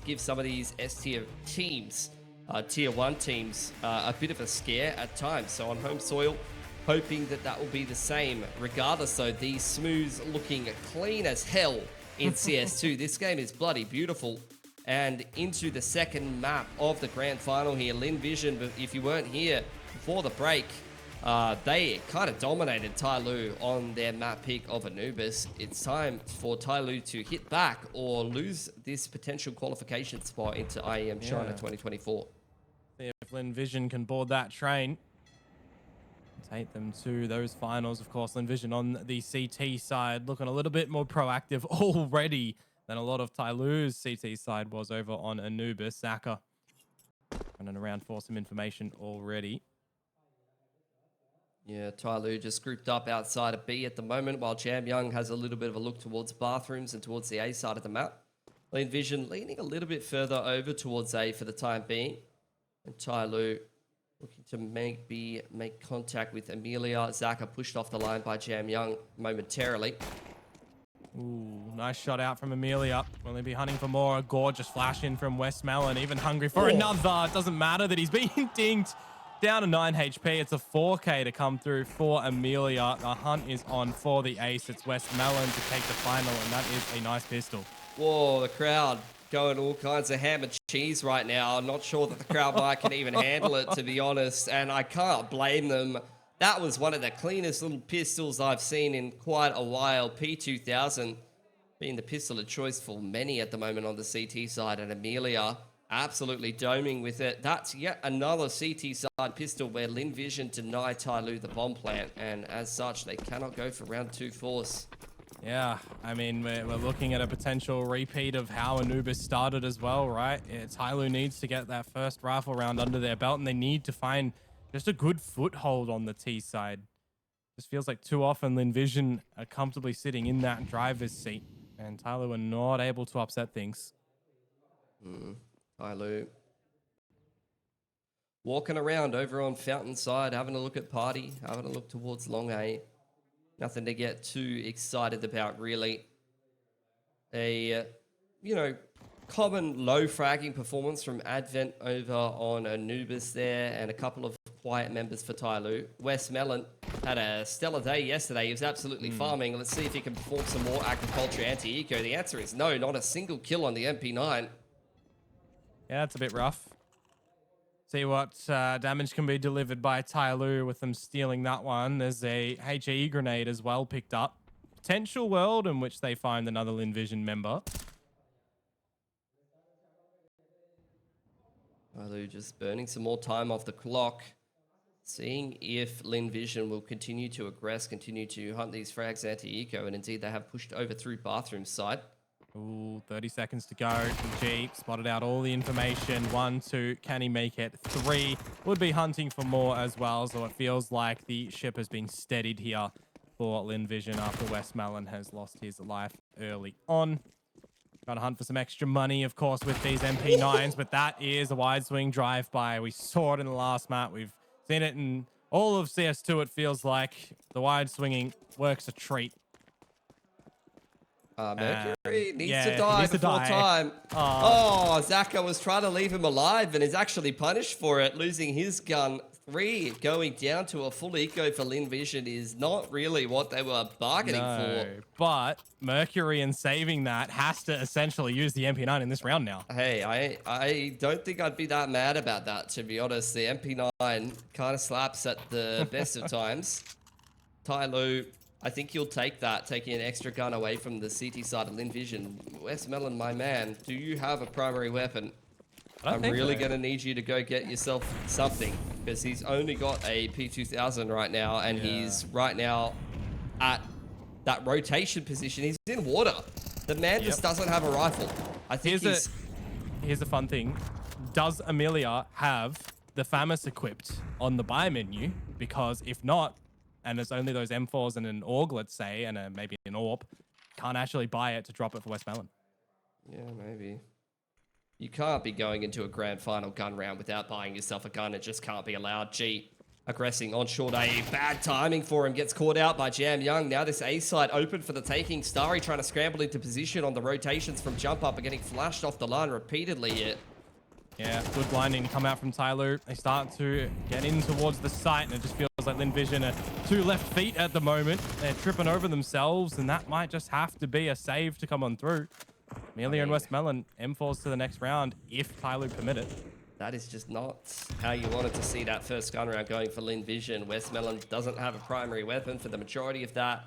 Give some of these S-tier teams, tier 1 teams, a bit of a scare at times. So on home soil, hoping that that will be the same. Regardless, though, these smooths looking clean as hell in CS2. This game is bloody beautiful. And into the second map of the grand final here, Lynn Vision. But if you weren't here before the break, they kind of dominated TYLOO on their map pick of Anubis. It's time for TYLOO to hit back or lose this potential qualification spot into IEM China 2024. See if Lynn Vision can board that train. Take them to those finals. Of course, Lynn Vision on the CT side looking a little bit more proactive already than a lot of TYLOO's CT side was over on Anubis. Zaka running around for some information already. Yeah, TYLOO just grouped up outside of B at the moment, while JamYoung has a little bit of a look towards bathrooms and towards the A side of the map. Lynn Vision leaning a little bit further over towards A for the time being. And TYLOO looking to maybe make contact with Amelia. Zaka pushed off the line by JamYoung momentarily. Ooh, nice shot out from Amelia. Will he be hunting for more? A gorgeous flash in from Westmelon, even hungry for another. It doesn't matter that he's being dinked. Down to 9 HP. It's a 4K to come through for Amelia. The hunt is on for the ace. It's Westmelon to take the final, and that is a nice pistol. Whoa, the crowd going all kinds of ham and cheese right now. I'm not sure that the crowd might can even handle it, to be honest, and I can't blame them. That was one of the cleanest little pistols I've seen in quite a while. P2000 being the pistol of choice for many at the moment on the CT side, and Amelia absolutely doming with it. That's yet another CT side pistol where Lynn Vision deny TYLOO the bomb plant, and as such, they cannot go for round 2 force. Yeah, I mean, we're looking at a potential repeat of how Anubis started as well, right? TYLOO needs to get that first rifle round under their belt, and they need to find just a good foothold on the T side. Just feels like too often Lynn Vision are comfortably sitting in that driver's seat, and TYLOO are not able to upset things. TYLOO walking around over on Fountain side, having a look at Party, having a look towards Long A. Nothing to get too excited about, really. A, common low fragging performance from Advent over on Anubis there, and a couple of quiet members for TYLOO. Westmelon had a stellar day yesterday. He was absolutely farming. Let's see if he can perform some more agriculture anti-eco. The answer is no, not a single kill on the MP9. Yeah, it's a bit rough. See what damage can be delivered by TYLOO with them stealing that one. There's a HE grenade as well picked up. Potential world in which they find another Lynn Vision member. TYLOO just burning some more time off the clock. Seeing if Lynn Vision will continue to aggress, continue to hunt these frags anti-eco, and indeed they have pushed over through bathroom side. Ooh, 30 seconds to go. G spotted out all the information. 1, 2, can he make it? 3, would be hunting for more as well. So it feels like the ship has been steadied here for Lynn Vision after Westmelon has lost his life early on. Trying to hunt for some extra money, of course, with these MP9s, but that is a wide swing drive-by. We saw it in the last map. We've seen it in all of CS2, it feels like. The wide swinging works a treat. Mercury needs to die before time. Zaka was trying to leave him alive and is actually punished for it, losing his gun. 3 going down to a full eco for Lynn Vision is not really what they were bargaining for. But Mercury, in saving that, has to essentially use the MP9 in this round now. Hey, I don't think I'd be that mad about that, to be honest. The MP9 kind of slaps at the best of times. TYLOO, I think you'll take that, taking an extra gun away from the CT side of Lynn Vision. Westmelon, my man, do you have a primary weapon? I'm really going to need you to go get yourself something, because he's only got a P2000 right now, and he's right now at that rotation position. He's in water. The man just doesn't have a rifle. I think here's a fun thing. Does Amelia have the FAMAS equipped on the buy menu? Because if not, and there's only those M4s and an AUG, let's say, and maybe an AWP, can't actually buy it to drop it for Westmelon. Yeah, maybe. You can't be going into a grand final gun round without buying yourself a gun. It just can't be allowed. Gee, aggressing on short A. Bad timing for him. Gets caught out by JamYoung. Now this A side open for the taking. Starry trying to scramble into position on the rotations from jump up and getting flashed off the line repeatedly yet. Yeah, good blinding to come out from TYLOO. They start to get in towards the site, and it just feels like Lynn Vision are 2 left feet at the moment. They're tripping over themselves, and that might just have to be a save to come on through. Amelia and Westmelon M4s to the next round if TYLOO permit it. That is just not how you wanted to see that first gun round going for Lynn Vision. Westmelon doesn't have a primary weapon for the majority of that.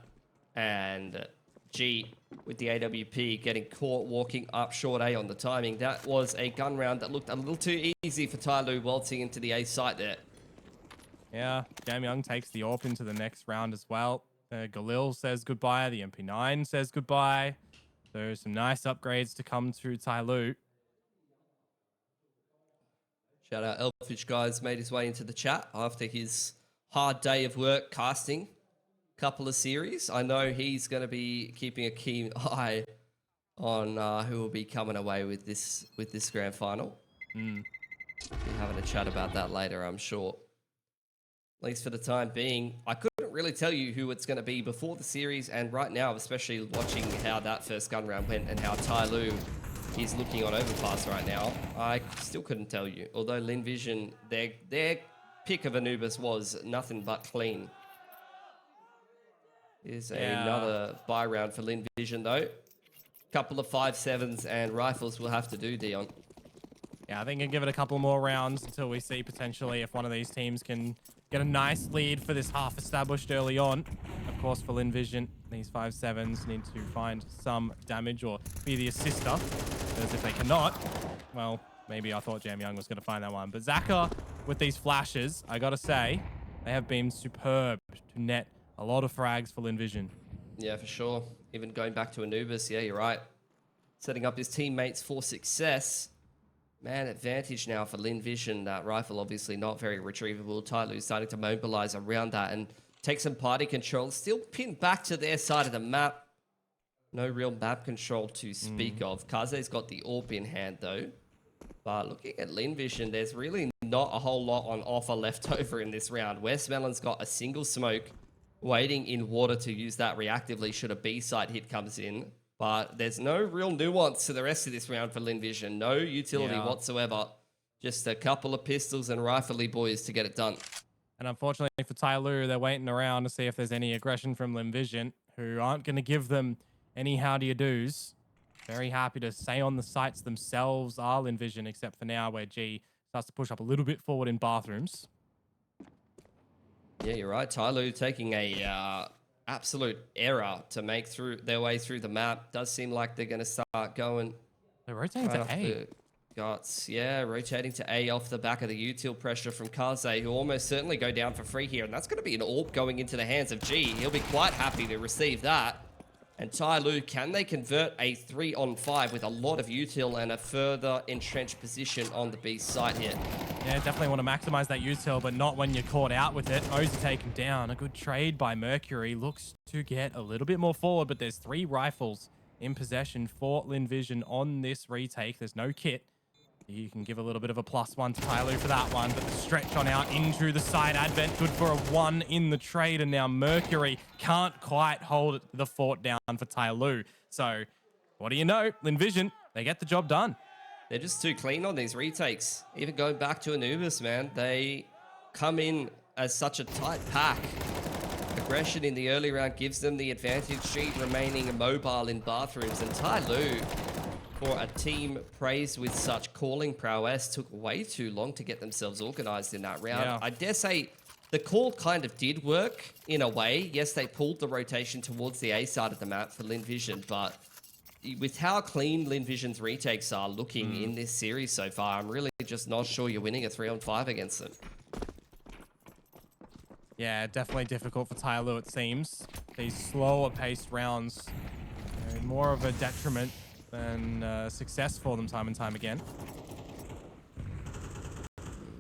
And G with the AWP getting caught walking up short A on the timing. That was a gun round that looked a little too easy for TYLOO waltzing into the A site there. Yeah, JamYoung takes the AWP into the next round as well. Galil says goodbye. The MP9 says goodbye. There's some nice upgrades to come to TYLOO. Shout out Elfish Guys made his way into the chat after his hard day of work casting a couple of series. I know he's going to be keeping a keen eye on who will be coming away with this grand final. Be having a chat about that later, I'm sure. At least for the time being, I couldn't really tell you who it's going to be before the series, and right now, especially watching how that first gun round went and how TYLOO is looking on Overpass right now, I still couldn't tell you. Although Lynn Vision, their pick of Anubis was nothing but clean. Here's another buy round for Lynn Vision though. Couple of 5.7s and rifles will have to do, Dion. Yeah, I think I'll give it a couple more rounds until we see potentially if one of these teams can get a nice lead for this half established early on. Of course, for Lynn Vision, these 5.7s need to find some damage or be the assister. Because if they cannot, well, maybe I thought JamYoung was going to find that one. But Zaka, with these flashes, I got to say, they have been superb to net a lot of frags for Lynn Vision. Yeah, for sure. Even going back to Anubis, yeah, you're right. Setting up his teammates for success. Man, advantage now for Lynn Vision. That rifle obviously not very retrievable. TYLOO starting to mobilize around that and take some party control. Still pinned back to their side of the map. No real map control to speak of. Kaze's got the AWP in hand though. But looking at Lynn Vision, there's really not a whole lot on offer left over in this round. Westmelon's got a single smoke waiting in water to use that reactively should a B side hit comes in. But there's no real nuance to the rest of this round for Lynn Vision. No utility whatsoever. Just a couple of pistols and rifley boys to get it done. And unfortunately for TYLOO, they're waiting around to see if there's any aggression from Lynn Vision, who aren't going to give them any how-do-you-dos. Very happy to stay on the sites themselves are Lynn Vision, except for now where G starts to push up a little bit forward in bathrooms. Yeah, you're right. TYLOO taking a absolute error to make through their way through the map. Does seem like they're going to start going. They're rotating to A. Guts, yeah, rotating to A off the back of the util pressure from Kaze, who almost certainly go down for free here. And that's going to be an AWP going into the hands of G. He'll be quite happy to receive that. And TYLOO, can they convert a 3-on-5 with a lot of util and a further entrenched position on the B site here? Yeah, definitely want to maximize that util, but not when you're caught out with it. Ozzy taken down. A good trade by Mercury. Looks to get a little bit more forward, but there's 3 rifles in possession for Lynn Vision on this retake. There's no kit. You can give a little bit of a +1 to TYLOO for that one, but the stretch on out into the side advent, good for a 1 in the trade, and now Mercury can't quite hold the fort down for TYLOO. So, what do you know? Lynn Vision, they get the job done. They're just too clean on these retakes. Even going back to Anubis, man, they come in as such a tight pack. Aggression in the early round gives them the advantage. G remaining mobile in bathrooms, and TYLOO, for a team praised with such calling prowess, took way too long to get themselves organized in that round. Yeah. I dare say the call kind of did work in a way. Yes, they pulled the rotation towards the A side of the map for Lynn Vision, but with how clean Lynn Vision's retakes are looking in this series so far, I'm really just not sure you're winning a 3-on-5 against them. Yeah, definitely difficult for TYLOO, it seems. These slower paced rounds are more of a detriment than success for them time and time again.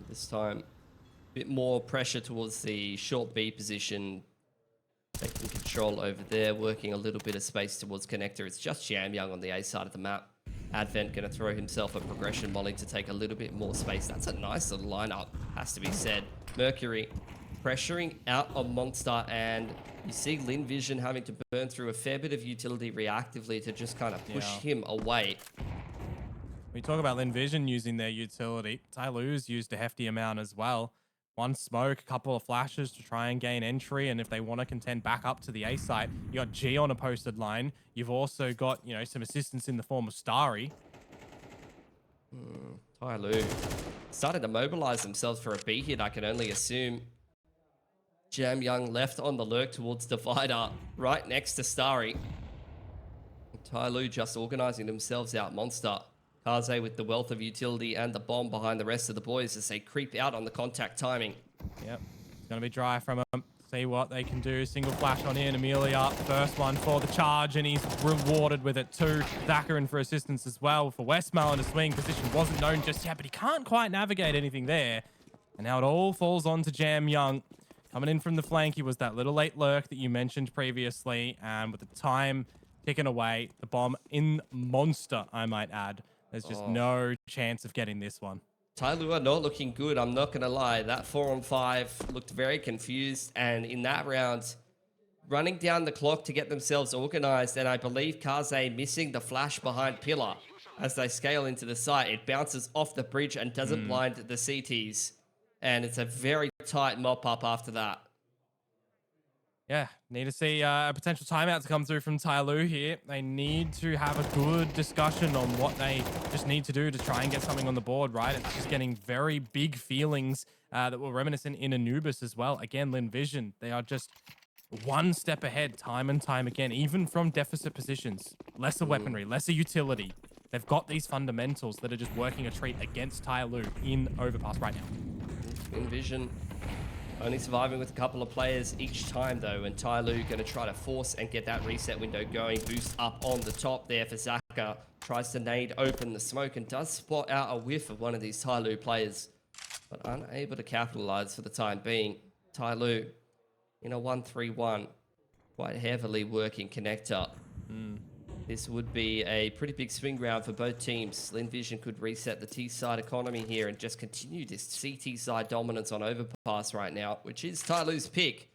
This time, a bit more pressure towards the short B position. Taking control over there, working a little bit of space towards connector. It's just JamYoung on the A side of the map. Advent going to throw himself a progression molly to take a little bit more space. That's a nice little lineup, has to be said. Mercury pressuring out on Monster, and you see Lynn Vision having to burn through a fair bit of utility reactively to just kind of push him away. We talk about Lynn Vision using their utility. TYLOO's used a hefty amount as well. One smoke, a couple of flashes to try and gain entry, and if they want to contend back up to the A site, you got G on a posted line. You've also got, you know, some assistance in the form of Starry. TYLOO started to mobilize themselves for a B hit, I can only assume. JamYoung left on the lurk towards Divider, right next to Starry. TYLOO just organizing themselves out Monster. Kaze with the wealth of utility and the bomb behind the rest of the boys as they creep out on the contact timing. Yep, it's going to be dry from them. See what they can do. Single flash on in. Amelia, first one for the charge, and he's rewarded with it too. Thacker in for assistance as well for Westmail, to swing position wasn't known just yet, but he can't quite navigate anything there. And now it all falls on to JamYoung. Coming in from the flank, he was that little late lurk that you mentioned previously, and with the time ticking away, the bomb in Monster, I might add. There's just no chance of getting this one. TYLOO are not looking good, I'm not going to lie. That 4-on-5 looked very confused, and in that round, running down the clock to get themselves organized, and I believe Kaze missing the flash behind Pillar as they scale into the site. It bounces off the bridge and doesn't blind the CTs, and it's a very tight mop-up after that. Yeah, need to see a potential timeout to come through from TYLOO here. They need to have a good discussion on what they just need to do to try and get something on the board, right? It's just getting very big feelings that were reminiscent in Anubis as well. Again, Lynn Vision, they are just one step ahead time and time again, even from deficit positions. Lesser weaponry, lesser utility. They've got these fundamentals that are just working a treat against TYLOO in Overpass right now. Lynn Vision only surviving with a couple of players each time, though, and TYLOO going to try to force and get that reset window going. Boost up on the top there for Zaka. Tries to nade open the smoke and does spot out a whiff of one of these TYLOO players, but unable to capitalize for the time being. TYLOO in a 1-3-1, quite heavily working connector. This would be a pretty big swing round for both teams. Lynn Vision could reset the T-side economy here and just continue this CT side dominance on Overpass right now, which is TYLOO's pick.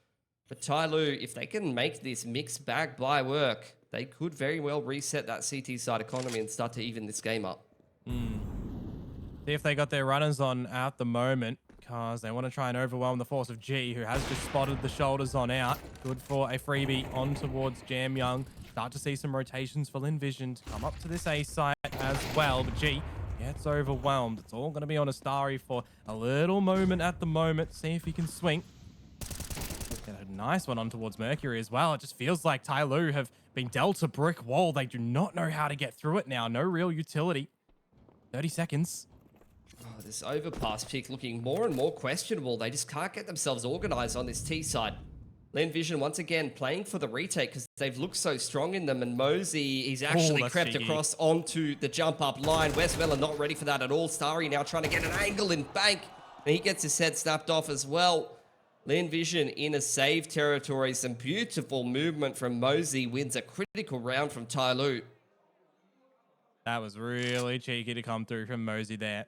But TYLOO, if they can make this mixed bag buy work, they could very well reset that CT side economy and start to even this game up. See if they got their runners on at the moment, because they want to try and overwhelm the force of G, who has just spotted the shoulders on out. Good for a freebie on towards JamYoung. Start to see some rotations for Lynn Vision to come up to this A site as well. But G gets overwhelmed. It's all going to be on a Starry for a little moment at the moment. See if he can swing. Get a nice one on towards Mercury as well. It just feels like TYLOO have been dealt a brick wall. They do not know how to get through it now. No real utility. 30 seconds. Oh, this Overpass pick looking more and more questionable. They just can't get themselves organized on this T side. Lynn Vision once again playing for the retake because they've looked so strong in them, and Mosey, he's actually crept across onto the jump up line. Westweller not ready for that at all. Starry now trying to get an angle in bank, and he gets his head snapped off as well. Lynn Vision in a save territory. Some beautiful movement from Mosey, wins a critical round from TYLOO. That was really cheeky to come through from Mosey there.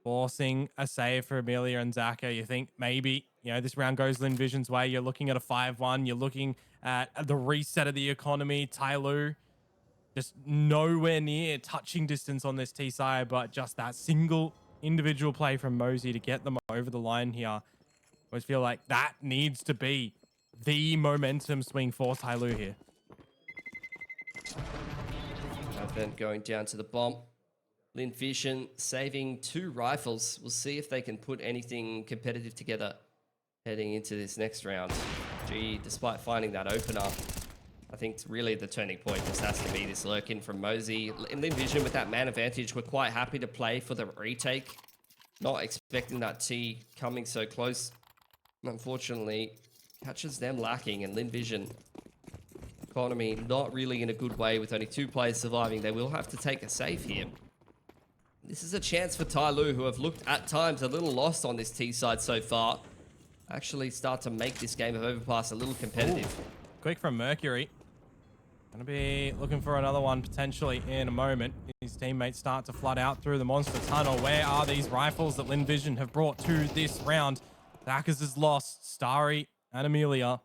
Forcing a save for Amelia and Zaka. You think maybe, you know, this round goes Lynn Vision's way. You're looking at a 5-1. You're looking at the reset of the economy. TYLOO just nowhere near touching distance on this T side, but just that single individual play from Mosey to get them over the line here. I always feel like that needs to be the momentum swing for TYLOO here. Advent going down to the bomb. Lynn Vision saving 2 rifles. We'll see if they can put anything competitive together heading into this next round. Gee, despite finding that opener, I think really the turning point just has to be this lurk-in from Mosey. In Lynn Vision with that man advantage, we're quite happy to play for the retake. Not expecting that T coming so close. Unfortunately, catches them lacking, and Lynn Vision economy not really in a good way with only 2 players surviving. They will have to take a save here. This is a chance for TYLOO, who have looked at times a little lost on this T side so far, actually start to make this game of Overpass a little competitive. Ooh. Quick from Mercury. Gonna be looking for another one potentially in a moment. His teammates start to flood out through the monster tunnel. Where are these rifles that Lynn Vision have brought to this round? Dackers is lost. Starry and Amelia.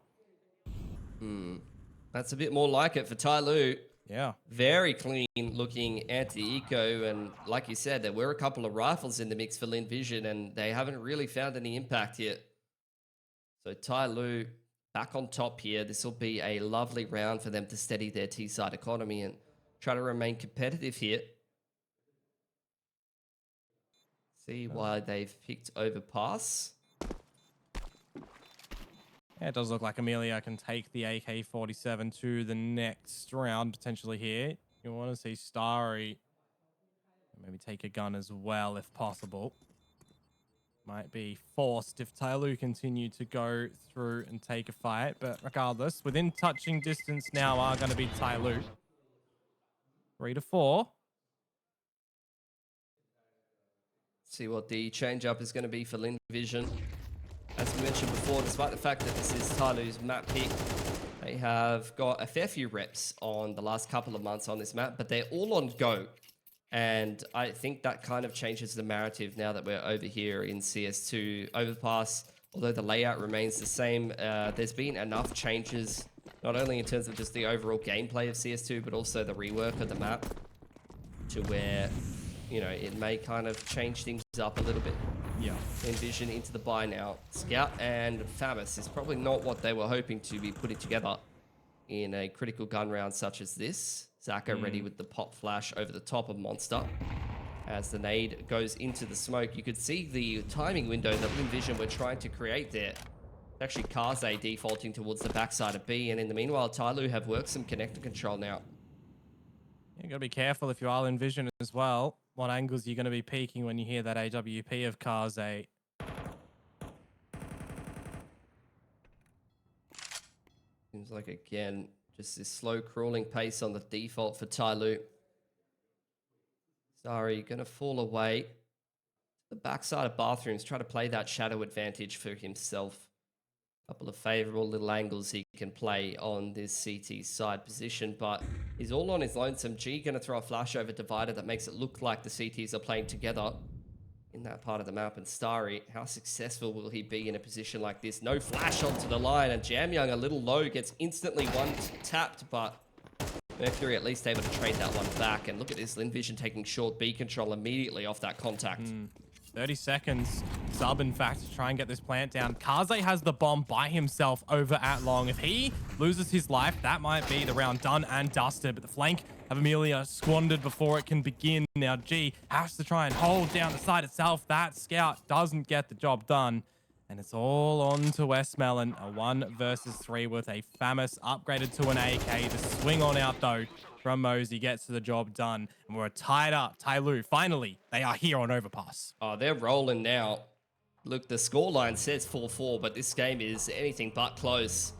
That's a bit more like it for TYLOO. Yeah. Very clean looking anti-eco, and like you said, there were a couple of rifles in the mix for Lynn Vision, and they haven't really found any impact yet. So TYLOO back on top here. This will be a lovely round for them to steady their T-side economy and try to remain competitive here. See why they've picked Overpass. Yeah, it does look like Amelia can take the AK-47 to the next round potentially here. You want to see Starry maybe take a gun as well if possible. Might be forced if TYLOO continue to go through and take a fight. But regardless, within touching distance now are going to be TYLOO. 3 to 4. See what the change-up is going to be for Lynn Vision. As we mentioned before, despite the fact that this is TYLOO's map pick, they have got a fair few reps on the last couple of months on this map, but they're all on go. And I think that kind of changes the narrative now that we're over here in CS2 Overpass. Although the layout remains the same, there's been enough changes, not only in terms of just the overall gameplay of CS2, but also the rework of the map to where, you know, it may kind of change things up a little bit. Yeah. Envision into the buy now. Scout and Famous is probably not what they were hoping to be putting together in a critical gun round such as this. Zaka ready with the pop flash over the top of Monster. As the nade goes into the smoke, you could see the timing window that Lynn Vision were trying to create there. Actually, Kaze defaulting towards the backside of B, and in the meanwhile, TYLOO have worked some connector control now. You gotta be careful if you are in vision as well. What angles you're gonna be peeking when you hear that AWP of Kaze. Seems like, again, just this slow crawling pace on the default for TYLOO. Sorry, gonna fall away. The backside of bathrooms, try to play that shadow advantage for himself. Couple of favorable little angles he can play on this CT side position, but he's all on his lonesome. G gonna throw a flash over Divider that makes it look like the CTs are playing together in that part of the map. And Starry, how successful will he be in a position like this? No flash onto the line, and JamYoung a little low, gets instantly one tapped, but Mercury at least able to trade that one back. And look at this, Lynn Vision taking short B control immediately off that contact. 30 seconds. Sub, in fact, to try and get this plant down. Kaze has the bomb by himself over at long. If he loses his life, that might be the round done and dusted. But the flank of Amelia squandered before it can begin. Now G has to try and hold down the side itself. That scout doesn't get the job done. And it's all on to Westmelon. A 1 versus 3 with a Famous upgraded to an AK. The swing on out, though, from Mosey gets to the job done. And we're tied up. TYLOO, finally, they are here on Overpass. Oh, they're rolling now. Look, the scoreline says 4-4, but this game is anything but close.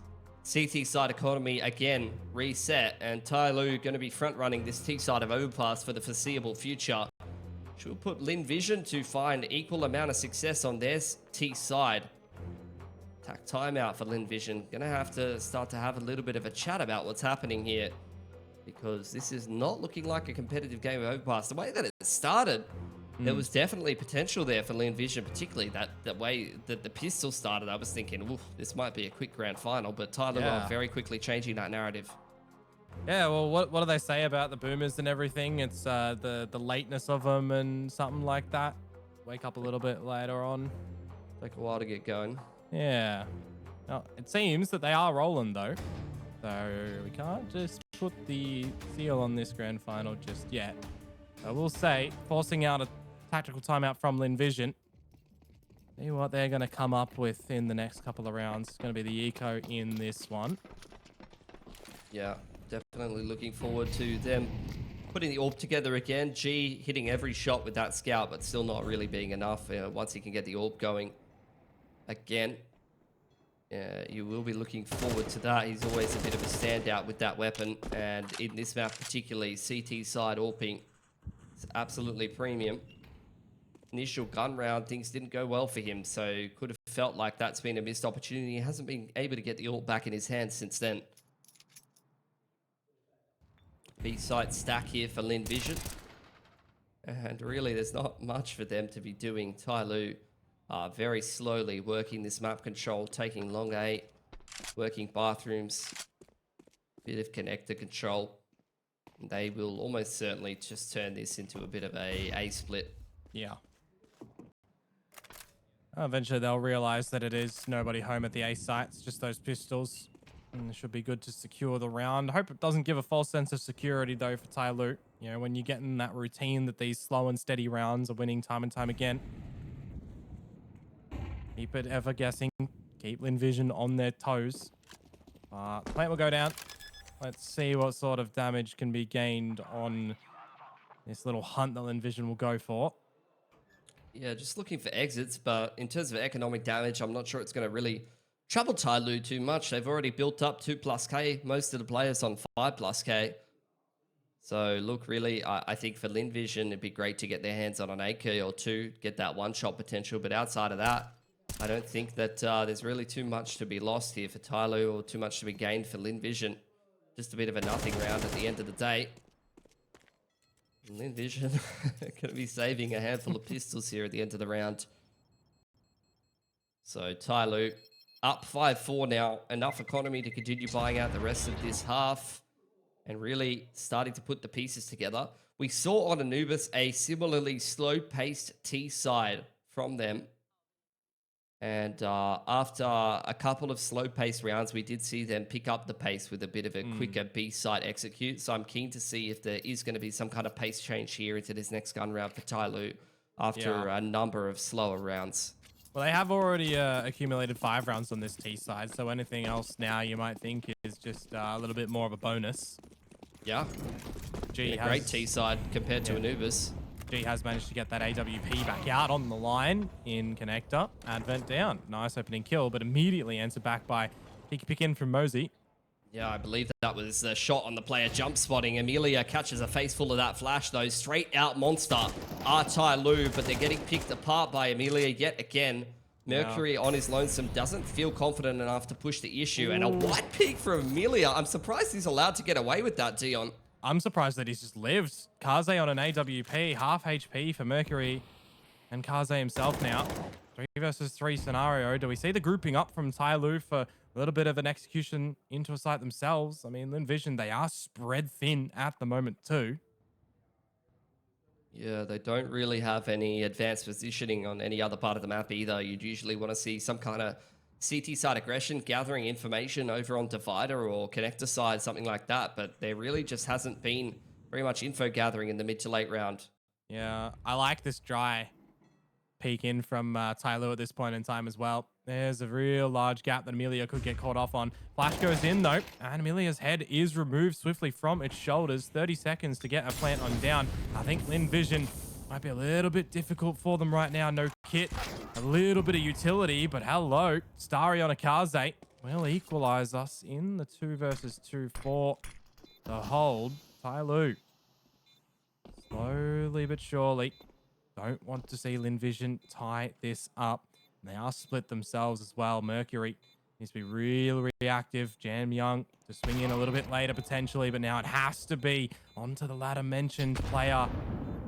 CT side economy, again, reset. And TYLOO going to be front-running this T side of Overpass for the foreseeable future. Which will put Lynn Vision to find equal amount of success on their T side. Attack timeout for Lynn Vision. Gonna have to start to have a little bit of a chat about what's happening here, because this is not looking like a competitive game of Overpass. The way that it started, there was definitely potential there for Lynn Vision, particularly that way that the pistol started. I was thinking, oof, this might be a quick grand final, but TYLOO are very quickly changing that narrative. Yeah, well, what do they say about the boomers and everything? It's the lateness of them and something like that. Wake up a little bit later on. Take a while to get going. Yeah. Now, it seems that they are rolling, though. So we can't just put the seal on this grand final just yet. I will say, forcing out a tactical timeout from Lynn Vision. See what they're going to come up with in the next couple of rounds. It's going to be the eco in this one. Yeah. Definitely looking forward to them putting the AWP together again. G hitting every shot with that scout, but still not really being enough once he can get the AWP going again. You will be looking forward to that. He's always a bit of a standout with that weapon. And in this map particularly, CT side AWPing is absolutely premium. Initial gun round, things didn't go well for him, so could have felt like that's been a missed opportunity. He hasn't been able to get the AWP back in his hands since then. B-site stack here for Lynn Vision. And really, there's not much for them to be doing. TYLOO very slowly working this map control, taking long A, working bathrooms, bit of connector control. They will almost certainly just turn this into a bit of a split. Yeah. Eventually they'll realize that it is nobody home at the A sites, just those pistols. And it should be good to secure the round. I hope it doesn't give a false sense of security though for TYLOO. You know, when you get in that routine that these slow and steady rounds are winning time and time again. Keep it ever guessing. Keep Lynn Vision on their toes. Plant will go down. Let's see what sort of damage can be gained on this little hunt that Lynn Vision will go for. Yeah, just looking for exits, but in terms of economic damage, I'm not sure it's going to really trouble TYLOO too much. They've already built up 2+K, most of the players on 5+K. So look, really, I think for Lynn Vision, it'd be great to get their hands on an AK or two, get that one-shot potential. But outside of that, I don't think that there's really too much to be lost here for TYLOO or too much to be gained for Lynn Vision. Just a bit of a nothing round at the end of the day. Lynn Vision going to be saving a handful of pistols here at the end of the round. So TYLOO up 5-4 now. Enough economy to continue buying out the rest of this half and really starting to put the pieces together. We saw on Anubis a similarly slow-paced T side from them. And after a couple of slow-paced rounds, we did see them pick up the pace with a bit of a quicker B-side execute. So I'm keen to see if there is going to be some kind of pace change here into this next gun round for TYLOO after a number of slower rounds. Well, they have already accumulated 5 rounds on this T side, so anything else now you might think is just a little bit more of a bonus. Yeah. G has, great T side compared to Anubis. G has managed to get that AWP back out on the line in connector. Advent down. Nice opening kill, but immediately answered back by pick in from Mosey. Yeah, I believe that was a shot on the player jump spotting. Amelia catches a face full of that flash, though. Straight out monster are TYLOO, but they're getting picked apart by Amelia yet again. Mercury on his lonesome doesn't feel confident enough to push the issue. And a white peak from Amelia. I'm surprised he's allowed to get away with that, Dion. I'm surprised that he's just lived. Kaze on an AWP, half HP for Mercury and Kaze himself now. 3 versus 3 scenario. Do we see the grouping up from TYLOO for a little bit of an execution into a site themselves? I mean, Lynn Vision, they are spread thin at the moment too. Yeah, they don't really have any advanced positioning on any other part of the map either. You'd usually want to see some kind of CT side aggression, gathering information over on Divider or Connector side, something like that. But there really just hasn't been very much info gathering in the mid to late round. Yeah, I like this dry peek in from TYLOO at this point in time as well. There's a real large gap that Amelia could get caught off on. Flash goes in though, and Amelia's head is removed swiftly from its shoulders. 30 seconds to get a plant on down. I think Lynn Vision might be a little bit difficult for them right now. No kit, a little bit of utility, but hello. Starry on a Kaze will equalize us in the 2 versus 2 for the hold. TYLOO, slowly but surely, don't want to see Lynn Vision tie this up. And they are split themselves as well. Mercury needs to be real reactive. JamYoung to swing in a little bit later potentially, but now it has to be onto the ladder mentioned player.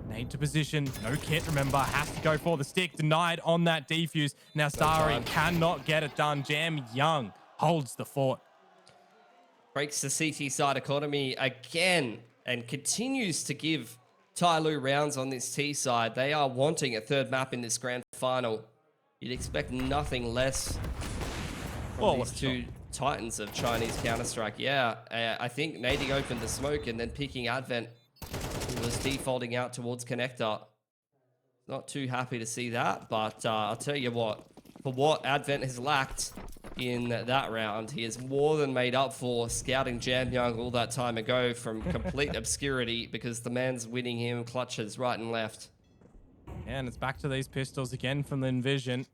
Nade to position, no kit, remember, has to go for the stick, denied on that defuse. Now Starry cannot get it done. JamYoung holds the fort. Breaks the CT side economy again and continues to give TYLOO rounds on this T side. They are wanting a third map in this grand final. You'd expect nothing less from these two titans of Chinese Counter-Strike. Yeah, I think nading open the smoke and then picking Advent, who was defaulting out towards Connector. Not too happy to see that, but I'll tell you what, for what Advent has lacked in that round, he has more than made up for scouting JamYoung all that time ago from complete obscurity, because the man's winning him clutches right and left. And it's back to these pistols again from Lynn Vision.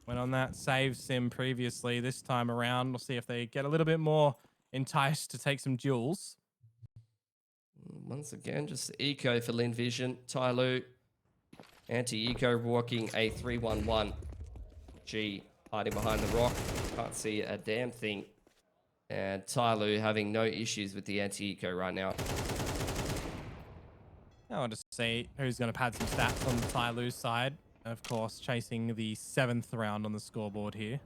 Went on that save sim previously. This time around, we'll see if they get a little bit more enticed to take some duels. Once again, just eco for Lynn Vision. TYLOO anti-eco walking a 3-1-1. G hiding behind the rock. Can't see a damn thing. And TYLOO having no issues with the anti-eco right now. I want to see who's going to pad some stats on the TYLOO side. Of course, chasing the 7th round on the scoreboard here.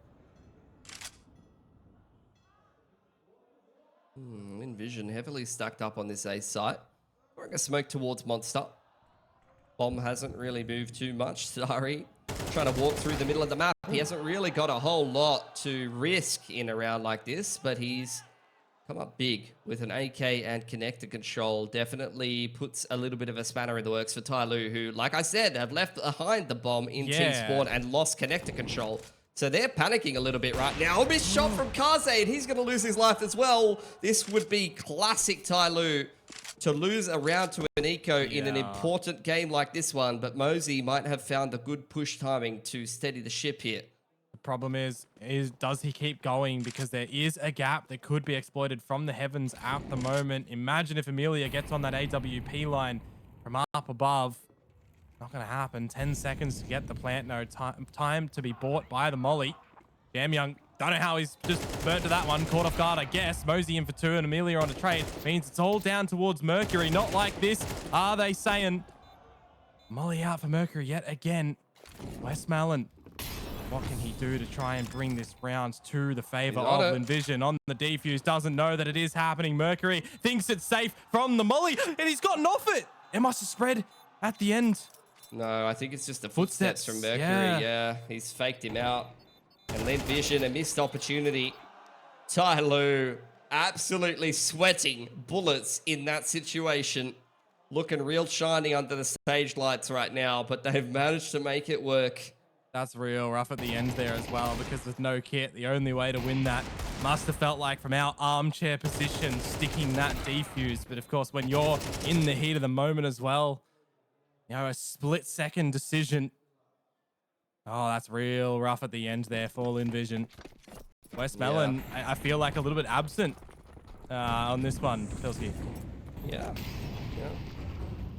Envision heavily stacked up on this A site. Throwing a smoke towards Monster. Bomb hasn't really moved too much. Sorry. Trying to walk through the middle of the map. He hasn't really got a whole lot to risk in a round like this, but he's come up big with an AK and connector control. Definitely puts a little bit of a spanner in the works for TYLOO, who, like I said, have left behind the bomb in team spawn and lost connector control. So they're panicking a little bit right now. A missed shot from Kaze, and he's going to lose his life as well. This would be classic TYLOO to lose a round to an eco in an important game like this one, but Mosey might have found a good push timing to steady the ship here. The problem is does he keep going? Because there is a gap that could be exploited from the heavens at the moment. Imagine if Amelia gets on that AWP line from up above. Not going to happen. 10 seconds to get the plant node. Time to be bought by the molly. JamYoung, don't know how he's just burnt to that one. Caught off guard, I guess. Mosey in for 2 and Amelia on a trade. Means it's all down towards Mercury. Not like this, are they saying? Molly out for Mercury yet again. Westmelon, what can he do to try and bring this round to the favor of Envision? On the defuse, doesn't know that it is happening. Mercury thinks it's safe from the molly, and he's gotten off it. It must have spread at the end. No, I think it's just the footsteps from Mercury. Yeah, he's faked him out. And Lynn Vision, a missed opportunity. TYLOO absolutely sweating bullets in that situation. Looking real shiny under the stage lights right now, but they've managed to make it work. That's real rough at the end there as well, because there's no kit. The only way to win that must have felt like from our armchair position, sticking that defuse. But of course, when you're in the heat of the moment as well, you know, a split-second decision. Oh, that's real rough at the end there for Lynn Vision. Westmelon, I feel like a little bit absent on this one, Pilsky. Yeah.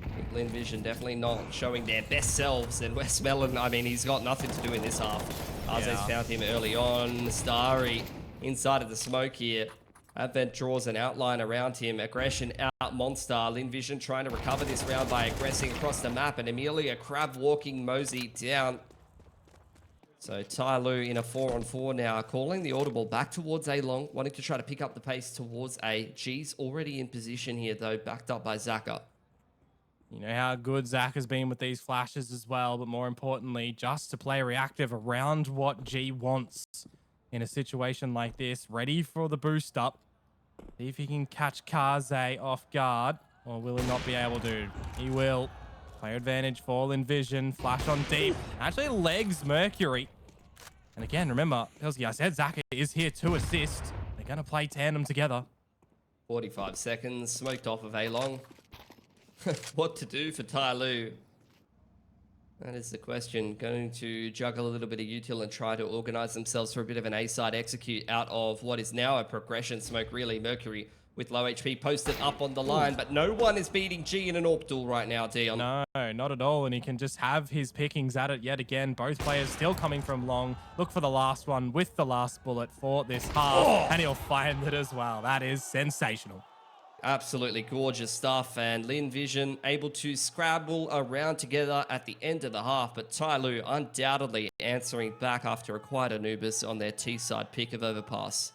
I think Lynn Vision definitely not showing their best selves. And Westmelon, I mean, he's got nothing to do in this half. Arze's found him early on. Starry inside of the smoke here. Advent draws an outline around him. Aggression out Monster. Lynn Vision trying to recover this round by aggressing across the map. And Amelia crab walking Mosey down. So TYLOO in a 4-on-4 now, calling the audible back towards A long, wanting to try to pick up the pace towards A. G's already in position here though, backed up by Zaka. You know how good Zach has been with these flashes as well, but more importantly, just to play reactive around what G wants in a situation like this. Ready for the boost up. See if he can catch Kaze off guard, or will he not be able to? He will. Player advantage for Envision. Flash on deep. Actually legs Mercury. And again, remember, Pilsky, I said Zaka is here to assist. They're going to play tandem together. 45 seconds, smoked off of A long. What to do for TYLOO? That is the question. Going to juggle a little bit of util and try to organize themselves for a bit of an A-side execute out of what is now a progression smoke, really. Mercury with low HP posted up on the line, but no one is beating G in an AWP duel right now, Dion. No, not at all, and he can just have his pickings at it yet again. Both players still coming from long. Look for the last one with the last bullet for this half, and he'll find it as well. That is sensational. Absolutely gorgeous stuff, and Lynn Vision able to scrabble around together at the end of the half, but TYLOO undoubtedly answering back after a quiet Anubis on their T-side pick of Overpass.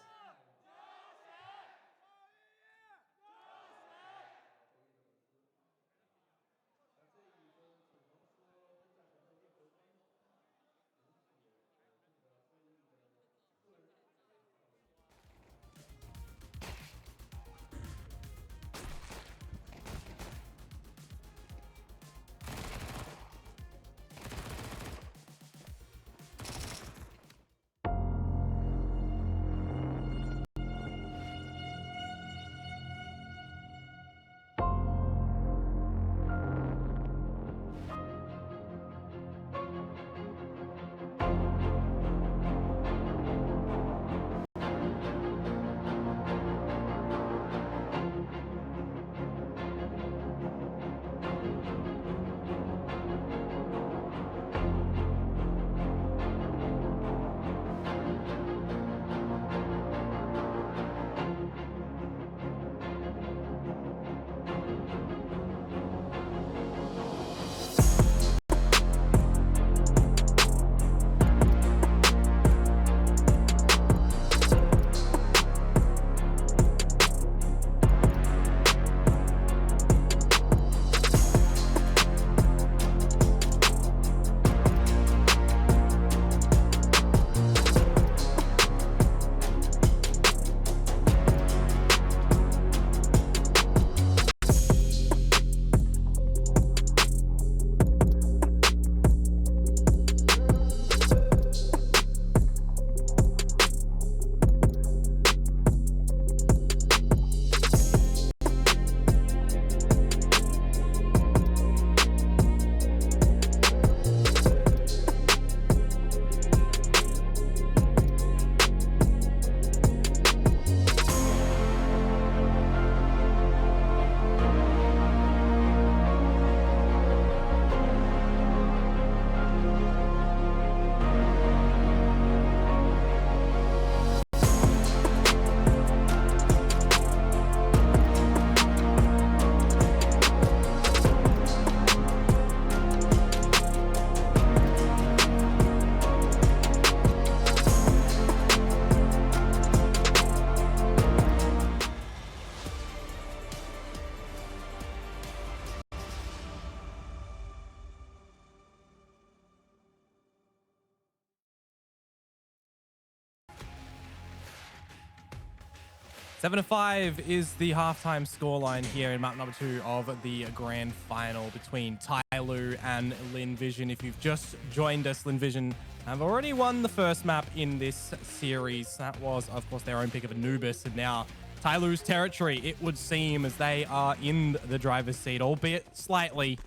7-5 is the halftime scoreline here in map number 2 of the grand final between TYLOO and Lynn Vision. If you've just joined us, Lynn Vision have already won the first map in this series. That was, of course, their own pick of Anubis, and now TYLOO's territory, it would seem, as they are in the driver's seat, albeit slightly,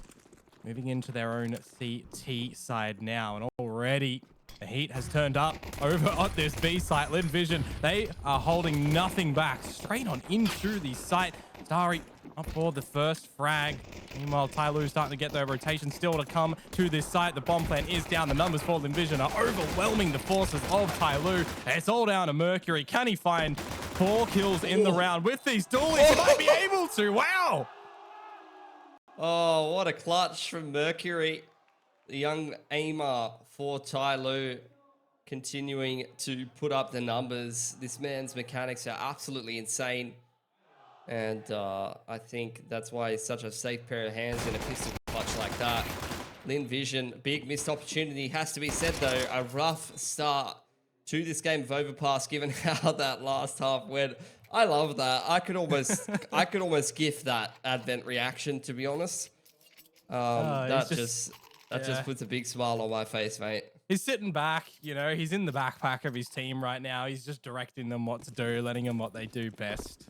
moving into their own CT side now, and already the heat has turned up over at this B site. Lynn Vision, they are holding nothing back. Straight on into the site. Dari up for the first frag. Meanwhile, TYLOO starting to get their rotation still to come to this site. The bomb plant is down. The numbers for Lynn Vision are overwhelming the forces of TYLOO. It's all down to Mercury. Can he find 4 kills in the round with these dualies? He might be able to. Wow. Oh, what a clutch from Mercury. The young aimer for TYLOO continuing to put up the numbers. This man's mechanics are absolutely insane. And I think that's why he's such a safe pair of hands in a pistol clutch like that. Lynn Vision, big missed opportunity. Has to be said, though, a rough start to this game of Overpass, given how that last half went. I love that. I could almost gift that advent reaction, to be honest. That just puts a big smile on my face, mate. He's sitting back, you know, he's in the backpack of his team right now. He's just directing them what to do, letting them what they do best.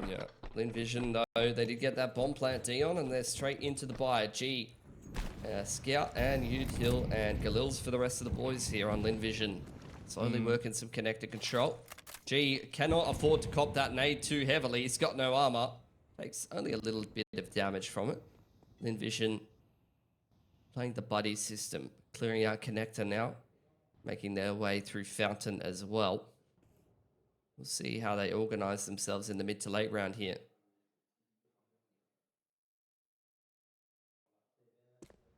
Yeah, Lynn Vision, though, they did get that bomb plant Dion, and they're straight into the buy. G, Scout, and Util, and Galil's for the rest of the boys here on Lynn Vision. Slowly working some connector control. G cannot afford to cop that nade too heavily. He's got no armor. Takes only a little bit of damage from it. Lynn Vision playing the buddy system, clearing out connector now, making their way through Fountain as well. We'll see how they organize themselves in the mid to late round here.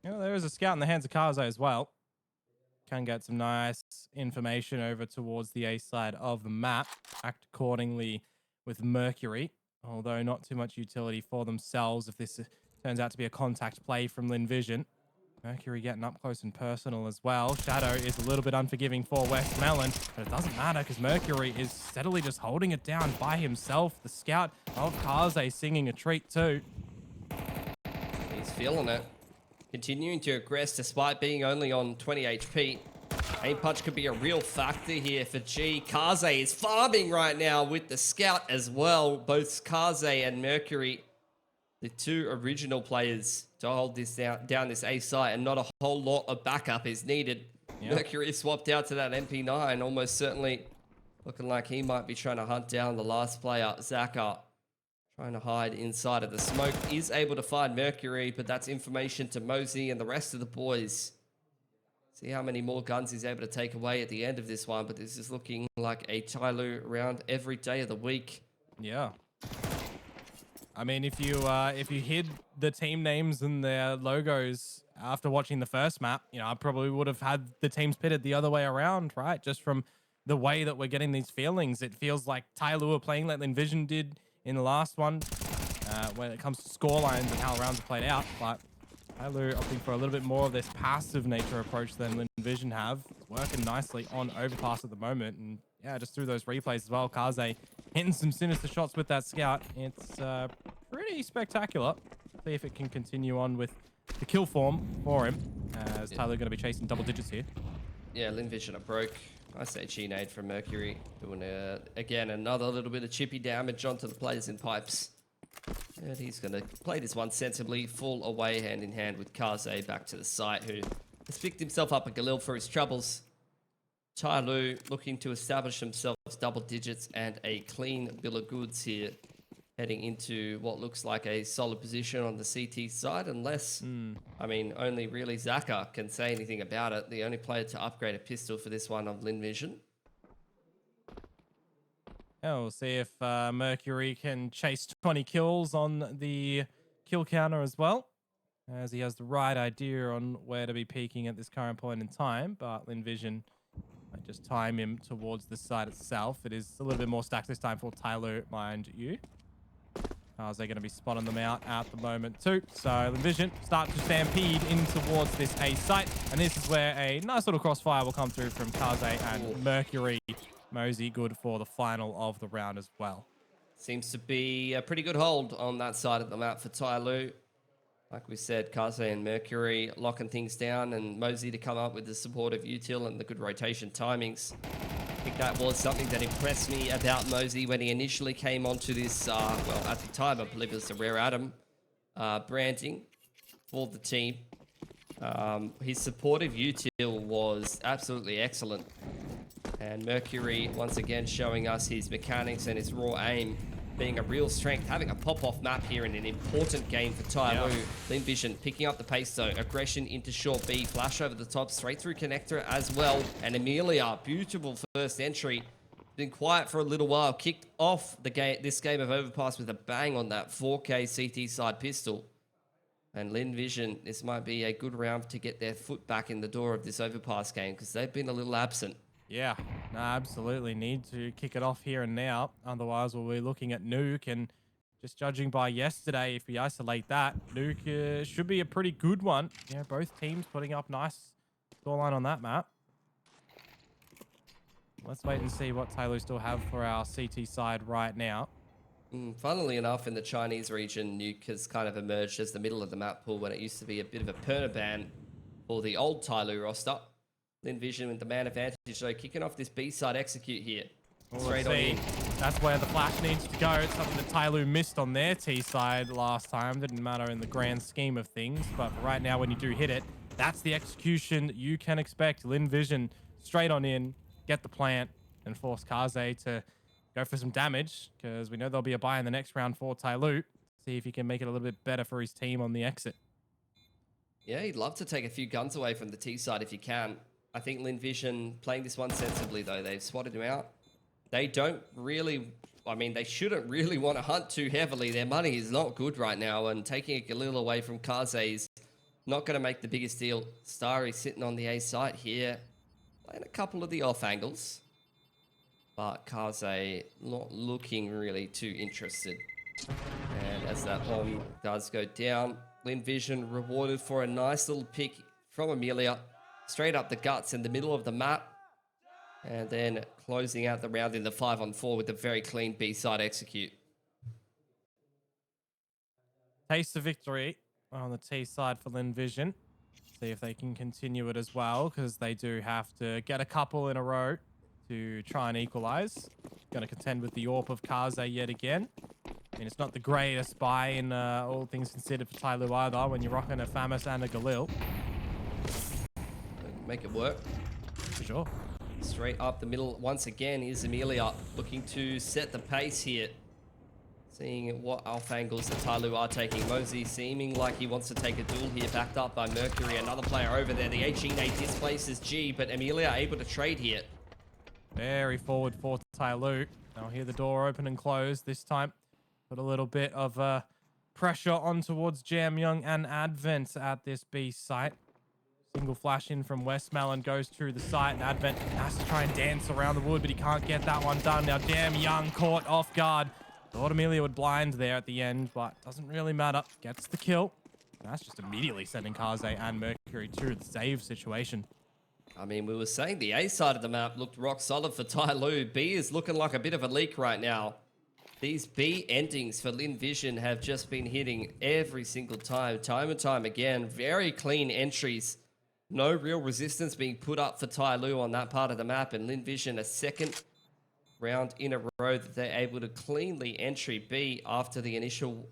Yeah, there is a scout in the hands of Kaze as well. Can get some nice information over towards the A side of the map. Act accordingly with Mercury, although not too much utility for themselves if this turns out to be a contact play from Lynn Vision. Mercury getting up close and personal as well. Shadow is a little bit unforgiving for West Melon, but it doesn't matter because Mercury is steadily just holding it down by himself. The scout of Kaze singing a treat too. He's feeling it. Continuing to aggress despite being only on 20 HP. Aim punch could be a real factor here for G. Kaze is farming right now with the scout as well. Both Kaze and Mercury, the two original players to hold this down this A site, and not a whole lot of backup is needed. Yep. Mercury swapped out to that MP9, almost certainly looking like he might be trying to hunt down the last player, Zaka. Trying to hide inside of the smoke. Is able to find Mercury, but that's information to Mosey and the rest of the boys. See how many more guns he's able to take away at the end of this one, but this is looking like a TYLOO round every day of the week. Yeah. I mean, if you hid the team names and their logos after watching the first map, you know, I probably would have had the teams pitted the other way around, right? Just from the way that we're getting these feelings. It feels like TYLOO are playing like Lynn Vision did in the last one when it comes to score lines and how rounds are played out. But TYLOO opting for a little bit more of this passive nature approach than Lynn Vision have. It's working nicely on Overpass at the moment. And yeah, just through those replays as well, Kaze hitting some sinister shots with that scout. It's pretty spectacular. See if it can continue on with the kill form for him, as TYLOO going to be chasing double digits here. Yeah, Lynn Vision are broke. I say G-nade from Mercury. Doing, again, another little bit of chippy damage onto the players in pipes. And he's going to play this one sensibly, full away hand in hand with Kaze back to the site, who has picked himself up a Galil for his troubles. TYLOO looking to establish themselves double digits and a clean bill of goods here, heading into what looks like a solid position on the CT side, unless, I mean, only really Zaka can say anything about it. The only player to upgrade a pistol for this one of Lynn Vision. Yeah, we'll see if Mercury can chase 20 kills on the kill counter as well, as he has the right idea on where to be peaking at this current point in time, but Lynn Vision might just time him towards the side itself. It is a little bit more stacked this time for TYLOO, mind you. As they're going to be spotting them out at the moment too. So Lynn Vision start to stampede in towards this A site. And this is where a nice little crossfire will come through from Kaze and Mercury. Mosey good for the final of the round as well. Seems to be a pretty good hold on that side of the map for TYLOO. Like we said, Kaze and Mercury locking things down, and Mosey to come up with the support of util and the good rotation timings. I think that was something that impressed me about Mosey when he initially came onto this, well, at the time, I believe it was the Rare Atom branding for the team. His supportive util was absolutely excellent. And Mercury, once again, showing us his mechanics and his raw aim being a real strength. Having a pop-off map here in an important game for TYLOO. Lynn Vision picking up the pace, though. Aggression into short B. Flash over the top, straight through connector as well. And Amelia, beautiful first entry. Been quiet for a little while. Kicked off the this game of Overpass with a bang on that 4K CT side pistol. And Lynn Vision, this might be a good round to get their foot back in the door of this Overpass game, because they've been a little absent. Yeah, no, absolutely need to kick it off here and now. Otherwise, we'll be looking at Nuke, and just judging by yesterday, if we isolate that, Nuke should be a pretty good one. Yeah, both teams putting up nice scoreline on that map. Let's wait and see what TYLOO still have for our CT side right now. Funnily enough, in the Chinese region, Nuke has kind of emerged as the middle of the map pool when it used to be a bit of a permaban for the old TYLOO roster. Lynn Vision with the man advantage, though, kicking off this B-side execute here. Straight on in. That's where the flash needs to go. It's something that TYLOO missed on their T side last time. Didn't matter in the grand scheme of things, but for right now, when you do hit it, that's the execution you can expect. Lynn Vision straight on in, get the plant, and force Kaze to go for some damage, because we know there'll be a buy in the next round for TYLOO. See if he can make it a little bit better for his team on the exit. Yeah, he'd love to take a few guns away from the T side if you can. I think Lynn Vision playing this one sensibly, though. They've spotted him out. They don't really, I mean, they shouldn't really want to hunt too heavily. Their money is not good right now, and taking a little away from Kaze is not going to make the biggest deal. Starry sitting on the A site here, playing a couple of the off angles, but Kaze not looking really too interested. And as that bomb does go down, Lynn Vision rewarded for a nice little pick from Amelia. Straight up the guts in the middle of the map. And then closing out the round in the 5-on-4 with a very clean B-side execute. Taste of victory on the T side for Lynn Vision. See if they can continue it as well, because they do have to get a couple in a row to try and equalize. Going to contend with the AWP of Kaze yet again. I mean, it's not the greatest buy in all things considered for TYLOO either when you're rocking a Famas and a Galil. Make it work. For sure. Straight up the middle once again is Amelia, looking to set the pace here. Seeing what alpha angles that TYLOO are taking. Mosey seeming like he wants to take a duel here, backed up by Mercury. Another player over there. The HE-nade displaces G, but Amelia able to trade here. Very forward for TYLOO. Now hear the door open and close this time. Put a little bit of pressure on towards JamYoung and Advent at this B site. Single flash in from Westmelon goes through the site, and Advent has to try and dance around the wood, but he can't get that one done. Now JamYoung caught off guard. Thought Amelia would blind there at the end, but doesn't really matter. Gets the kill. And that's just immediately sending Kaze and Mercury to the save situation. I mean, we were saying the A side of the map looked rock solid for TYLOO. B is looking like a bit of a leak right now. These B endings for Lynn Vision have just been hitting every single time and time again. Very clean entries. No real resistance being put up for TYLOO on that part of the map, and Lynn Vision a second round in a row that they're able to cleanly entry B after the initial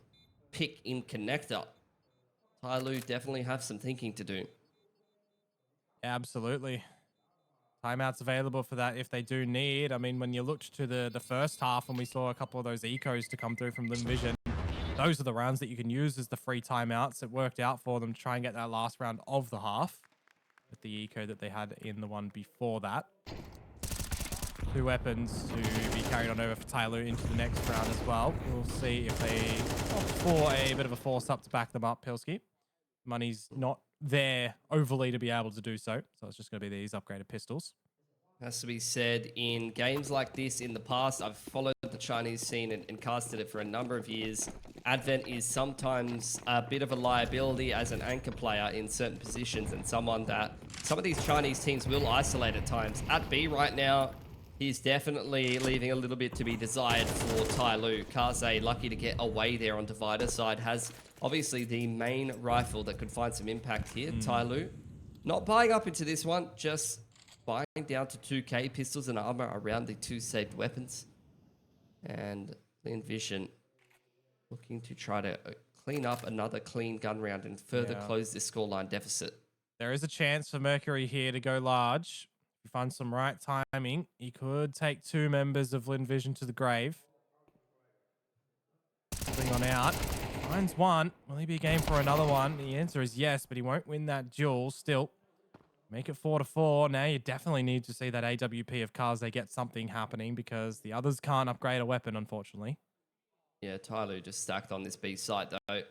pick in connector. TYLOO definitely have some thinking to do. Absolutely. Timeouts available for that if they do need. I mean, when you looked to the first half and we saw a couple of those ecos to come through from Lynn Vision, those are the rounds that you can use as the free timeouts. It worked out for them to try and get that last round of the half with the eco that they had in the one before that. 2 weapons to be carried on over for TYLOO into the next round as well. We'll see if they opt for a bit of a force up to back them up, Pilski. Money's not there overly to be able to do so. So it's just going to be these upgraded pistols. Has to be said, in games like this in the past, I've followed the Chinese scene and casted it for a number of years. Advent is sometimes a bit of a liability as an anchor player in certain positions, and someone that some of these Chinese teams will isolate at times. At B right now, He's definitely leaving a little bit to be desired for TYLOO. Kaze, lucky to get away there on Divider side, has obviously the main rifle that could find some impact here. TYLOO not buying up into this one, just buying down to 2k pistols and armor around the 2 saved weapons. And Lynn Vision looking to try to clean up another clean gun round and further close this scoreline deficit. There is a chance for Mercury here to go large. If he finds some right timing, he could take 2 members of Lynn Vision to the grave. Pulling on out. Finds one. Will he be game for another one? The answer is yes, but he won't win that duel still. Make it 4-4. Now you definitely need to see that AWP of cars they get something happening because the others can't upgrade a weapon, unfortunately. Yeah, TYLOO just stacked on this B site though.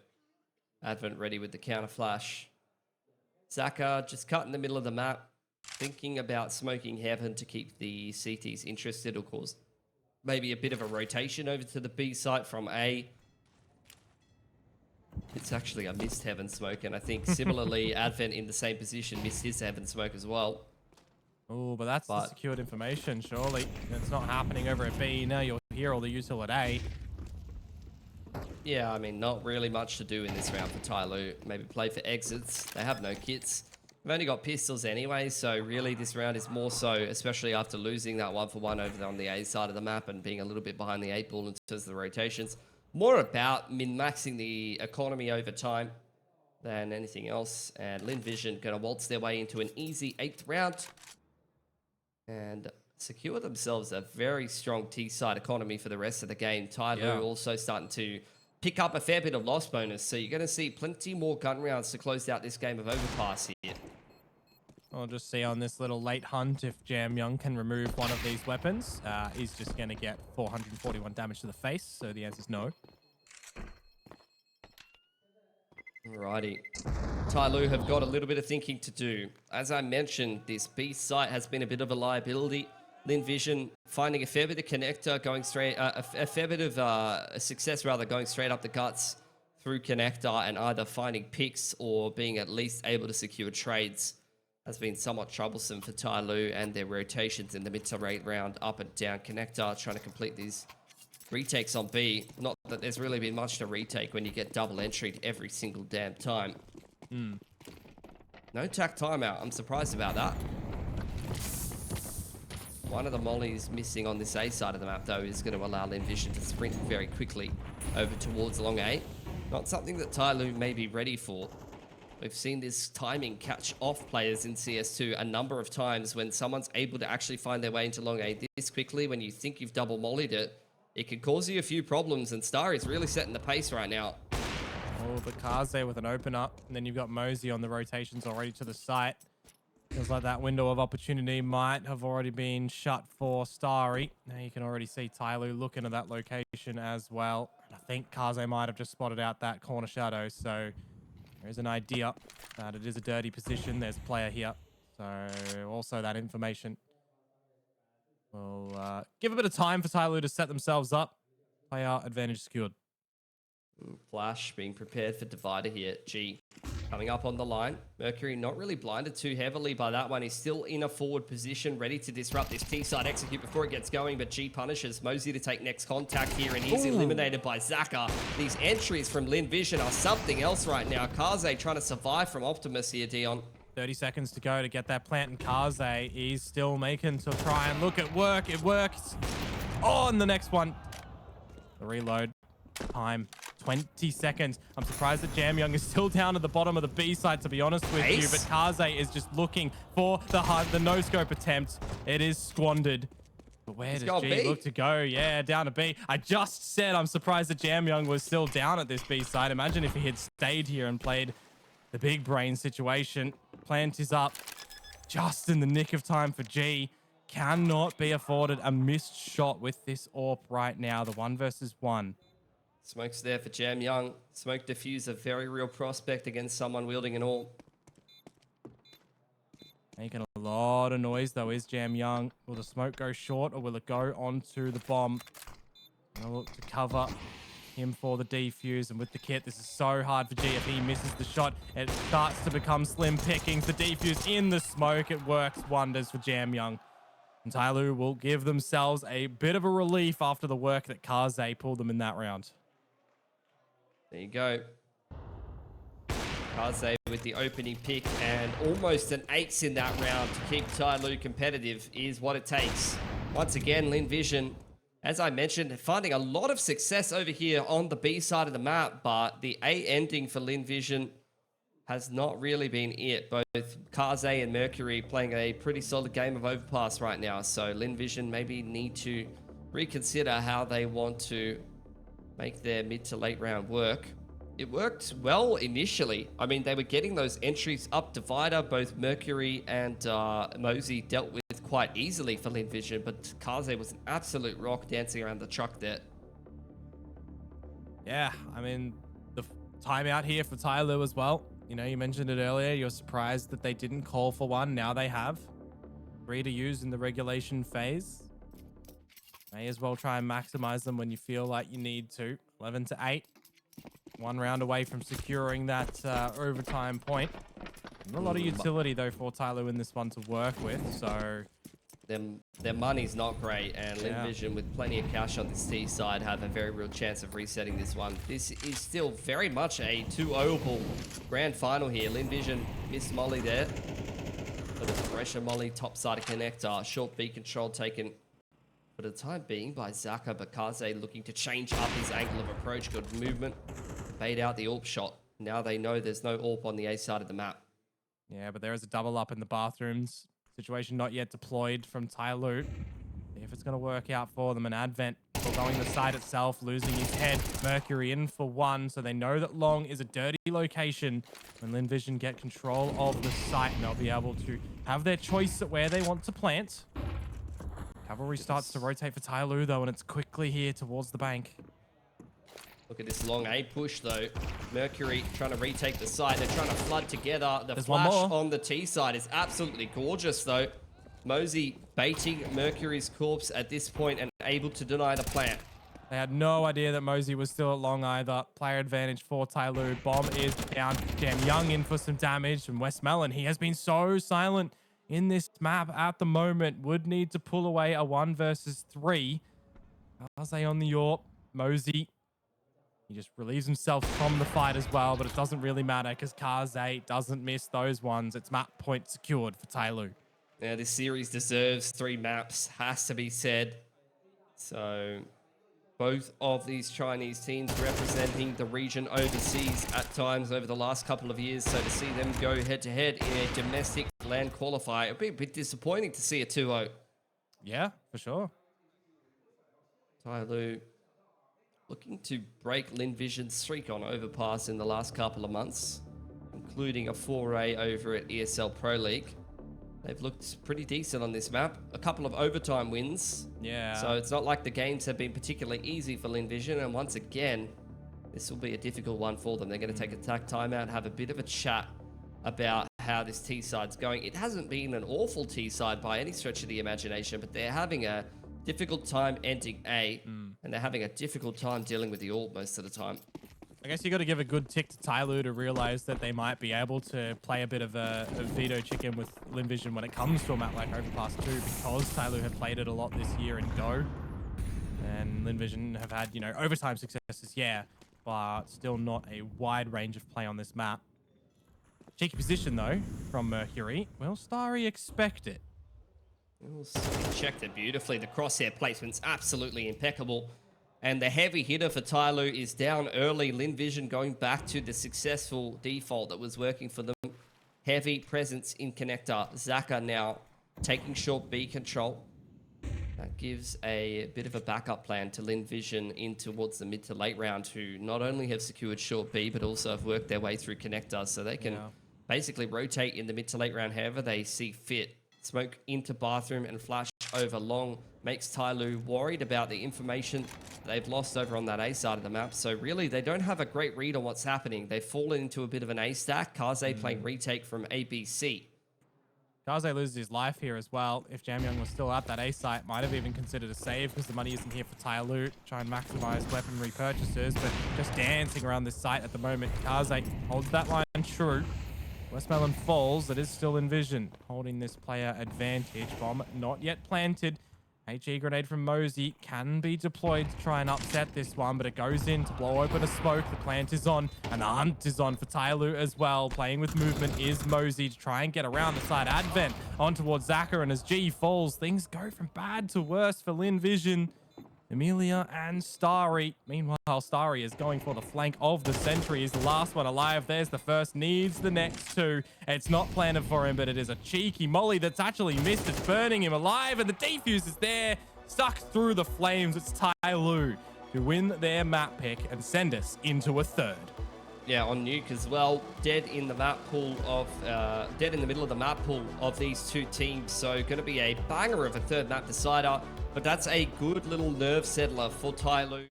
Advent ready with the counter flash. Zaka just cut in the middle of the map, thinking about smoking heaven to keep the CTs interested, of course. Maybe a bit of a rotation over to the B site from A. It's actually a missed heaven smoke, and I think similarly, Advent in the same position missed his heaven smoke as well. Oh, but that's the secured information, surely. It's not happening over at B. Now you'll hear all the util at A. Yeah, I mean, not really much to do in this round for TYLOO. Maybe play for exits. They have no kits. They've only got pistols anyway, so really this round is more so, especially after losing that 1-for-1 over on the A side of the map and being a little bit behind the 8 ball in terms of the rotations. More about min-maxing the economy over time than anything else. And Lynn Vision going to waltz their way into an easy 8th round and secure themselves a very strong T-side economy for the rest of the game. TYLOO also starting to pick up a fair bit of loss bonus, so you're going to see plenty more gun rounds to close out this game of Overpass here. I'll just see on this little late hunt if JamYoung can remove one of these weapons. He's just going to get 441 damage to the face, so the answer is no. Alrighty. TYLOO have got a little bit of thinking to do. As I mentioned, this B site has been a bit of a liability. Lynn Vision finding a fair bit of connector, going straight, a fair bit of success rather, going straight up the guts through connector and either finding picks or being at least able to secure trades has been somewhat troublesome for TYLOO and their rotations in the mid to late round, up and down connector, trying to complete these retakes on B. Not that there's really been much to retake when you get double entry every single damn time. No tack timeout. I'm surprised about that. One of the mollies missing on this A side of the map, though, is going to allow Lynn Vision to sprint very quickly over towards long A. Not something that TYLOO may be ready for. We've seen this timing catch off players in CS2 a number of times when someone's able to actually find their way into long A this quickly. When you think you've double mollied it, it can cause you a few problems, and Star is really setting the pace right now. Oh, but Car's there with an open up, and then you've got Mosey on the rotations already to the site. Feels like that window of opportunity might have already been shut for Starry. Now you can already see TYLOO looking at that location as well. And I think Kaze might have just spotted out that corner shadow, so there's an idea that it is a dirty position. There's a player here, so also that information. We'll give a bit of time for TYLOO to set themselves up. Player advantage secured. Flash being prepared for Divider here. G coming up on the line. Mercury not really blinded too heavily by that one. He's still in a forward position, ready to disrupt this T-side execute before it gets going, but G punishes Mosey to take next contact here, and he's eliminated by Zaka. These entries from Lynn Vision are something else right now. Kaze trying to survive from Optimus here, Dion. 30 seconds to go to get that plant, and Kaze is still making to try and look at work. It works. Oh, and the next one. The reload. Time 20 seconds. I'm surprised that JamYoung is still down at the bottom of the B side, to be honest with you, but Kaze is just looking for the no scope attempt. It is squandered. But where does G look to go? Yeah, down to B. I just said I'm surprised that JamYoung was still down at this B side. Imagine if he had stayed here and played the big brain situation. Plant is up just in the nick of time for G. Cannot be afforded a missed shot with this AWP right now. The 1 versus 1. Smoke's there for JamYoung. Smoke diffuse, a very real prospect against someone wielding an AWP. Making a lot of noise, though, is JamYoung. Will the smoke go short, or will it go onto the bomb? Gonna look to cover him for the defuse, and with the kit, this is so hard for G. If he misses the shot, it starts to become slim pickings. The defuse in the smoke, it works wonders for JamYoung. And TYLOO will give themselves a bit of a relief after the work that Kaze pulled them in that round. There you go. Kaze with the opening pick, and almost an ace in that round to keep TYLOO competitive is what it takes. Once again, Lynn Vision, as I mentioned, finding a lot of success over here on the B side of the map, but the A ending for Lynn Vision has not really been it. Both Kaze and Mercury playing a pretty solid game of Overpass right now, so Lynn Vision maybe need to reconsider how they want to make their mid to late round work. It worked well initially. I mean, they were getting those entries up divider. Both Mercury and Mosey dealt with quite easily for Lynn Vision, but Kaze was an absolute rock dancing around the truck there. Yeah, I mean, the timeout here for TYLOO as well. You know, you mentioned it earlier. You're surprised that they didn't call for one. Now they have. 3 to use in the regulation phase. May as well try and maximize them when you feel like you need to. 11 to 8. 1 round away from securing that overtime point. Not a lot of utility, though, for TYLOO in this one to work with, so... Their money's not great, and Lynn Vision, with plenty of cash on this T side, have a very real chance of resetting this one. This is still very much a 2-0 grand final here. Lynn Vision missed Molly there. For the pressure Molly, top side of connector. Short B control taken for the time being by Zaka, but Kaze looking to change up his angle of approach. Good movement. Bait out the AWP shot. Now they know there's no AWP on the A side of the map. Yeah, but there is a double up in the bathrooms. Situation not yet deployed from TYLOO. If it's going to work out for them, an Advent foregoing the site itself, losing his head. Mercury in for 1, so they know that long is a dirty location. When Lynn Vision get control of the site, and they'll be able to have their choice at where they want to plant. Cavalry starts to rotate for TYLOO, though, and it's quickly here towards the bank. Look at this long A push, though. Mercury trying to retake the site. They're trying to flood together. The flash on the T side is absolutely gorgeous, though. Mosey baiting Mercury's corpse at this point and able to deny the plant. They had no idea that Mosey was still at long either. Player advantage for TYLOO. Bomb is down. JamYoung in for some damage. And Westmelon, he has been so silent in this map at the moment. Would need to pull away a 1 versus 3. Kaze on the AWP. Mosey, he just relieves himself from the fight as well, but it doesn't really matter because Kaze doesn't miss those ones. It's map point secured for TYLOO. Yeah, this series deserves 3 maps, has to be said. So both of these Chinese teams representing the region overseas at times over the last couple of years. So to see them go head-to-head in a domestic LAN qualifier, it'd be a bit disappointing to see a 2-0. Yeah, for sure. TYLOO looking to break Lynn Vision's streak on Overpass in the last couple of months, including a foray over at ESL Pro League. They've looked pretty decent on this map. A couple of overtime wins. Yeah. So it's not like the games have been particularly easy for Lynn Vision. And once again, this will be a difficult one for them. They're going to take a timeout, have a bit of a chat about how this T side's going. It hasn't been an awful T side by any stretch of the imagination, but they're having a difficult time ending A, and they're having a difficult time dealing with the AWP most of the time. I guess you got to give a good tick to TYLOO to realize that they might be able to play a bit of a veto chicken with Lynn Vision when it comes to a map like Overpass 2, because TYLOO have played it a lot this year in Go. And Lynn Vision have had, you know, overtime successes, yeah, but still not a wide range of play on this map. Cheeky position, though, from Mercury. Will Starry expect it? Checked it beautifully. The crosshair placement's absolutely impeccable. And the heavy hitter for TYLOO is down early. Lynn Vision going back to the successful default that was working for them. Heavy presence in connector. Zaka now taking short B control. That gives a bit of a backup plan to Lynn Vision in towards the mid to late round, who not only have secured short B, but also have worked their way through connector. So they can basically rotate in the mid to late round however they see fit. Smoke into bathroom and flash over long makes TYLOO worried about the information they've lost over on that A side of the map. So really, they don't have a great read on what's happening. They've fallen into a bit of an A stack. Kaze playing retake from ABC. Kaze loses his life here as well. If JamYoung was still at that A site, might have even considered a save because the money isn't here for TYLOO. Try and maximize weaponry purchases, but just dancing around this site at the moment. Kaze holds that line true. Westmelon falls. It is still Envision holding this player advantage. Bomb not yet planted. HE grenade from Mosey can be deployed to try and upset this one, but it goes in to blow open a smoke. The plant is on, and the hunt is on for TYLOO as well. Playing with movement is Mosey to try and get around the side. Advent on towards Zaka, and as G falls, things go from bad to worse for Lynn Vision. Amelia and Starry. Meanwhile, Starry is going for the flank of the sentry. He's the last one alive. There's the first, needs the next two. It's not planted for him, but it is a cheeky molly that's actually missed. It's burning him alive, and the defuse is there, stuck through the flames. It's TYLOO to win their map pick and send us into a third. Yeah, on Nuke as well, dead in the map pool of, dead in the middle of the map pool of these two teams. So going to be a banger of a third map decider, but that's a good little nerve settler for TYLOO.